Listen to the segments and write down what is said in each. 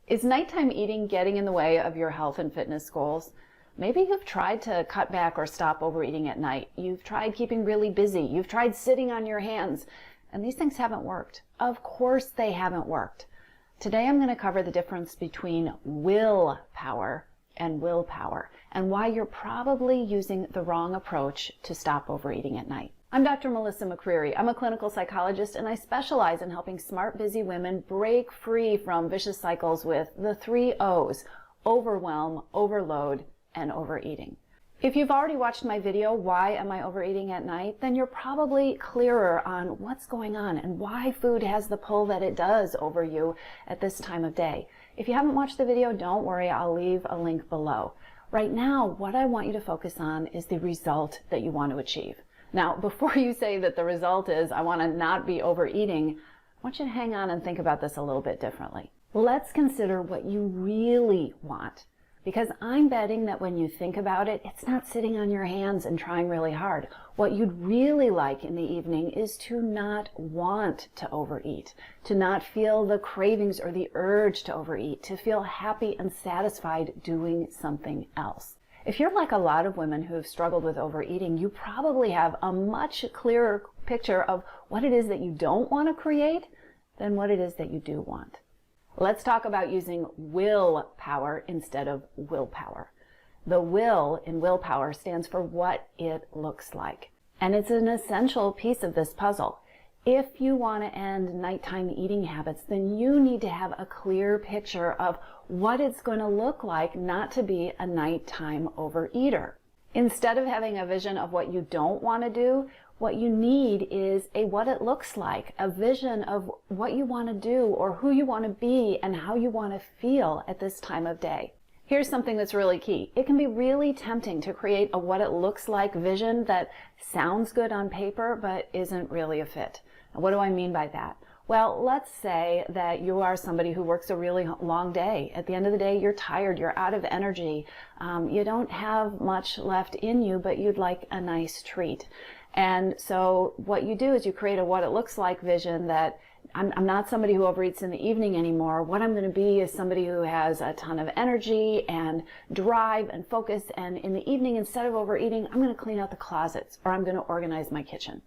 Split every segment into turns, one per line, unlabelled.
Is nighttime eating getting in the way of your health and fitness goals? Maybe you've tried to cut back or stop overeating at night. You've tried keeping really busy. You've tried sitting on your hands. And these things haven't worked. Of course they haven't worked. Today I'm going to cover the difference between willpower and willpower and why you're probably using the wrong approach to stop overeating at night. I'm Dr. Melissa McCreery. I'm a clinical psychologist and I specialize in helping smart, busy women break free from vicious cycles with the 3 O's: overwhelm, overload, and overeating. If you've already watched my video, Why Am I Overeating at Night?, then you're probably clearer on what's going on and why food has the pull that it does over you at this time of day. If you haven't watched the video, don't worry, I'll leave a link below. Right now, what I want you to focus on is the result that you want to achieve. Now, before you say that the result is, I want to not be overeating, I want you to hang on and think about this a little bit differently. Let's consider what you really want. Because I'm betting that when you think about it, it's not sitting on your hands and trying really hard. What you'd really like in the evening is to not want to overeat, to not feel the cravings or the urge to overeat, to feel happy and satisfied doing something else. If you're like a lot of women who have struggled with overeating, you probably have a much clearer picture of what it is that you don't want to create than what it is that you do want. Let's talk about using willpower instead of willpower. The will in willpower stands for what it looks like. And it's an essential piece of this puzzle. If you want to end nighttime eating habits, then you need to have a clear picture of what it's going to look like not to be a nighttime overeater. Instead of having a vision of what you don't want to do, what you need is a what it looks like, a vision of what you want to do or who you want to be and how you want to feel at this time of day. Here's something that's really key. It can be really tempting to create a what it looks like vision that sounds good on paper but isn't really a fit. And what do I mean by that? Well, let's say that you are somebody who works a really long day. At the end of the day, you're tired, you're out of energy, you don't have much left in you, but you'd like a nice treat. And so what you do is you create a what it looks like vision that I'm not somebody who overeats in the evening anymore. What I'm going to be is somebody who has a ton of energy and drive and focus. And in the evening, instead of overeating, I'm going to clean out the closets or I'm going to organize my kitchen.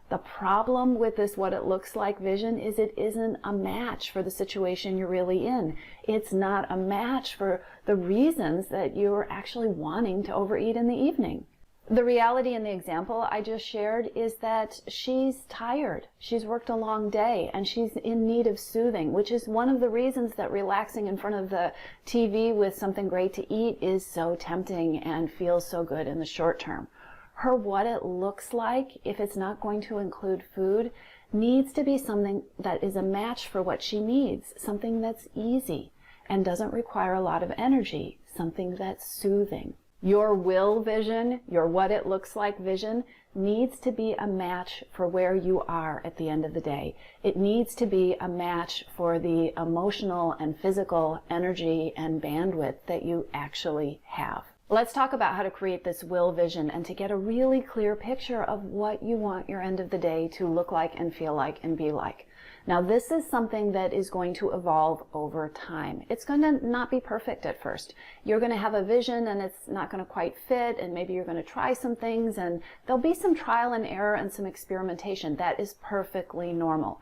The problem with this what it looks like vision is it isn't a match for the situation you're really in. It's not a match for the reasons that you're actually wanting to overeat in the evening. The reality in the example I just shared is that she's tired. She's worked a long day and she's in need of soothing, which is one of the reasons that relaxing in front of the TV with something great to eat is so tempting and feels so good in the short term. Her what it looks like, if it's not going to include food, needs to be something that is a match for what she needs, something that's easy and doesn't require a lot of energy, something that's soothing. Your will vision, your what it looks like vision, needs to be a match for where you are at the end of the day. It needs to be a match for the emotional and physical energy and bandwidth that you actually have. Let's talk about how to create this will vision and to get a really clear picture of what you want your end of the day to look like and feel like and be like. Now, this is something that is going to evolve over time. It's going to not be perfect at first. You're going to have a vision and it's not going to quite fit, and maybe you're going to try some things and there'll be some trial and error and some experimentation. That is perfectly normal.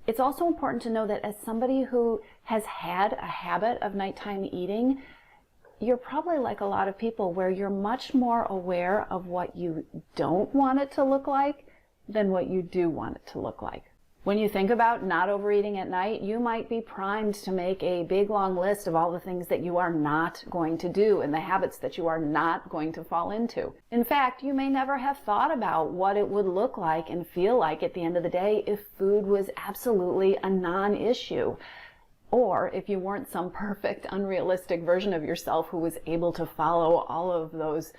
It's also important to know that as somebody who has had a habit of nighttime eating, you're probably like a lot of people where you're much more aware of what you don't want it to look like than what you do want it to look like. When you think about not overeating at night, you might be primed to make a big long list of all the things that you are not going to do and the habits that you are not going to fall into. In fact, you may never have thought about what it would look like and feel like at the end of the day if food was absolutely a non-issue. Or if you weren't some perfect, unrealistic version of yourself who was able to follow all of those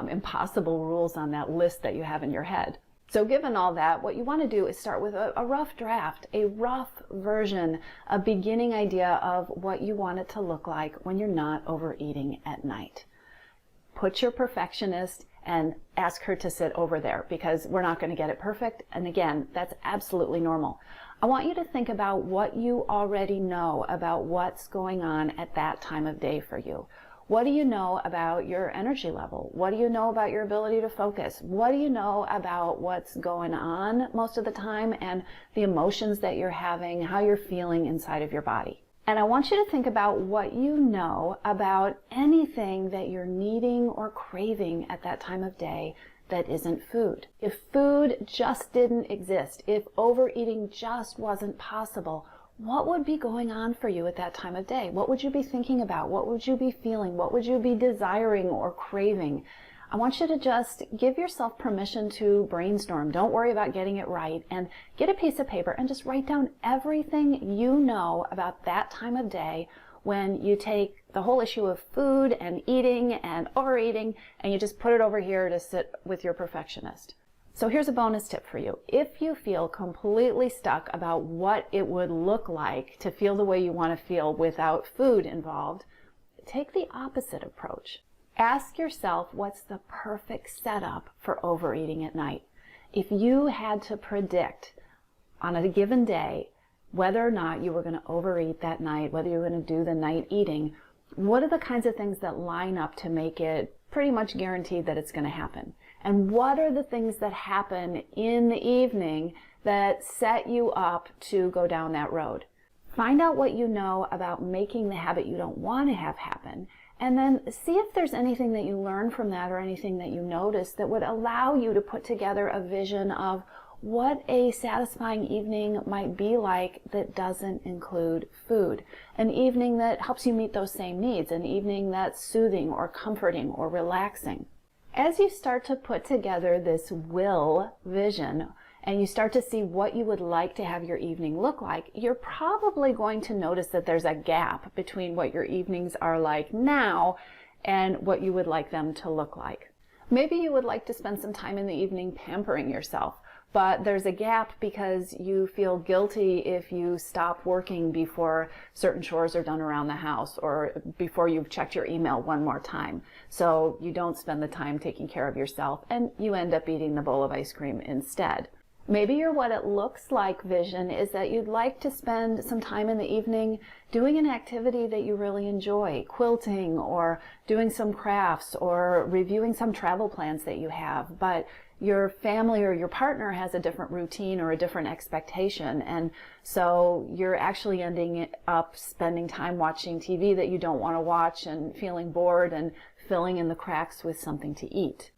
impossible rules on that list that you have in your head. So given all that, what you want to do is start with a rough draft, a rough version, a beginning idea of what you want it to look like when you're not overeating at night. Put your perfectionist and ask her to sit over there because we're not going to get it perfect. And again, that's absolutely normal. I want you to think about what you already know about what's going on at that time of day for you. What do you know about your energy level? What do you know about your ability to focus? What do you know about what's going on most of the time and the emotions that you're having, how you're feeling inside of your body? And I want you to think about what you know about anything that you're needing or craving at that time of day that isn't food. If food just didn't exist, if overeating just wasn't possible, what would be going on for you at that time of day? What would you be thinking about? What would you be feeling? What would you be desiring or craving? I want you to just give yourself permission to brainstorm. Don't worry about getting it right, and get a piece of paper and just write down everything you know about that time of day when you take the whole issue of food and eating and overeating and you just put it over here to sit with your perfectionist. So here's a bonus tip for you. If you feel completely stuck about what it would look like to feel the way you want to feel without food involved, take the opposite approach. Ask yourself what's the perfect setup for overeating at night. If you had to predict on a given day whether or not you were going to overeat that night, whether you were going to do the night eating, what are the kinds of things that line up to make it pretty much guaranteed that it's going to happen? And what are the things that happen in the evening that set you up to go down that road? Find out what you know about making the habit you don't want to have happen, and then see if there's anything that you learn from that or anything that you notice that would allow you to put together a vision of what a satisfying evening might be like that doesn't include food. An evening that helps you meet those same needs, an evening that's soothing or comforting or relaxing. As you start to put together this will vision and you start to see what you would like to have your evening look like, you're probably going to notice that there's a gap between what your evenings are like now and what you would like them to look like. Maybe you would like to spend some time in the evening pampering yourself, but there's a gap because you feel guilty if you stop working before certain chores are done around the house or before you've checked your email one more time. So you don't spend the time taking care of yourself and you end up eating the bowl of ice cream instead. Maybe your what it looks like vision is that you'd like to spend some time in the evening doing an activity that you really enjoy, quilting or doing some crafts or reviewing some travel plans that you have, but your family or your partner has a different routine or a different expectation, and so you're actually ending up spending time watching TV that you don't want to watch and feeling bored and filling in the cracks with something to eat.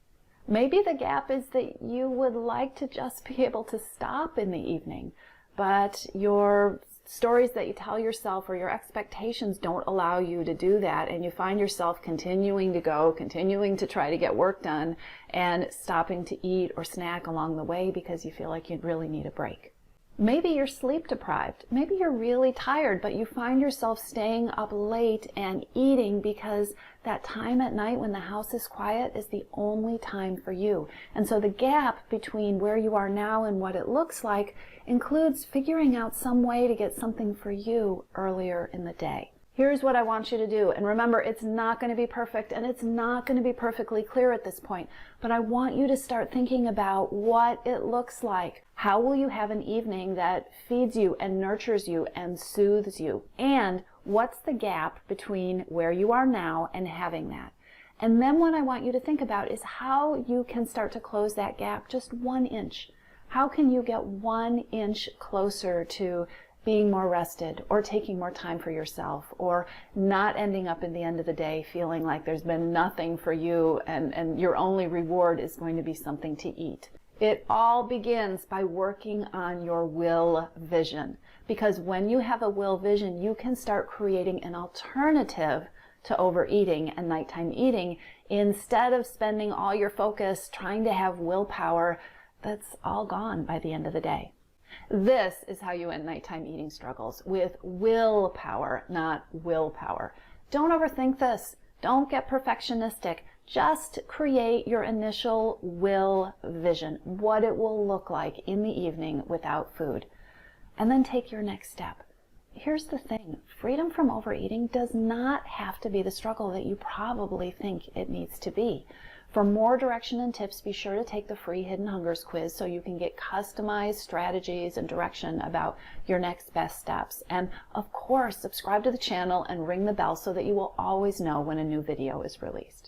Maybe the gap is that you would like to just be able to stop in the evening, but your stories that you tell yourself or your expectations don't allow you to do that, and you find yourself continuing to go, continuing to try to get work done, and stopping to eat or snack along the way because you feel like you really need a break. Maybe you're sleep deprived. Maybe you're really tired, but you find yourself staying up late and eating because that time at night when the house is quiet is the only time for you. And so the gap between where you are now and what it looks like includes figuring out some way to get something for you earlier in the day. Here's what I want you to do. And remember, it's not going to be perfect and it's not going to be perfectly clear at this point. But I want you to start thinking about what it looks like. How will you have an evening that feeds you and nurtures you and soothes you? And what's the gap between where you are now and having that? And then what I want you to think about is how you can start to close that gap just 1 inch. How can you get 1 inch closer to being more rested or taking more time for yourself or not ending up in the end of the day feeling like there's been nothing for you and your only reward is going to be something to eat? It all begins by working on your will vision, because when you have a will vision, you can start creating an alternative to overeating and nighttime eating instead of spending all your focus trying to have willpower that's all gone by the end of the day. This is how you end nighttime eating struggles, with willpower, not willpower. Don't overthink this. Don't get perfectionistic. Just create your initial will vision, what it will look like in the evening without food, and then take your next step. Here's the thing, freedom from overeating does not have to be the struggle that you probably think it needs to be. For more direction and tips, be sure to take the free Hidden Hungers quiz so you can get customized strategies and direction about your next best steps. And of course, subscribe to the channel and ring the bell so that you will always know when a new video is released.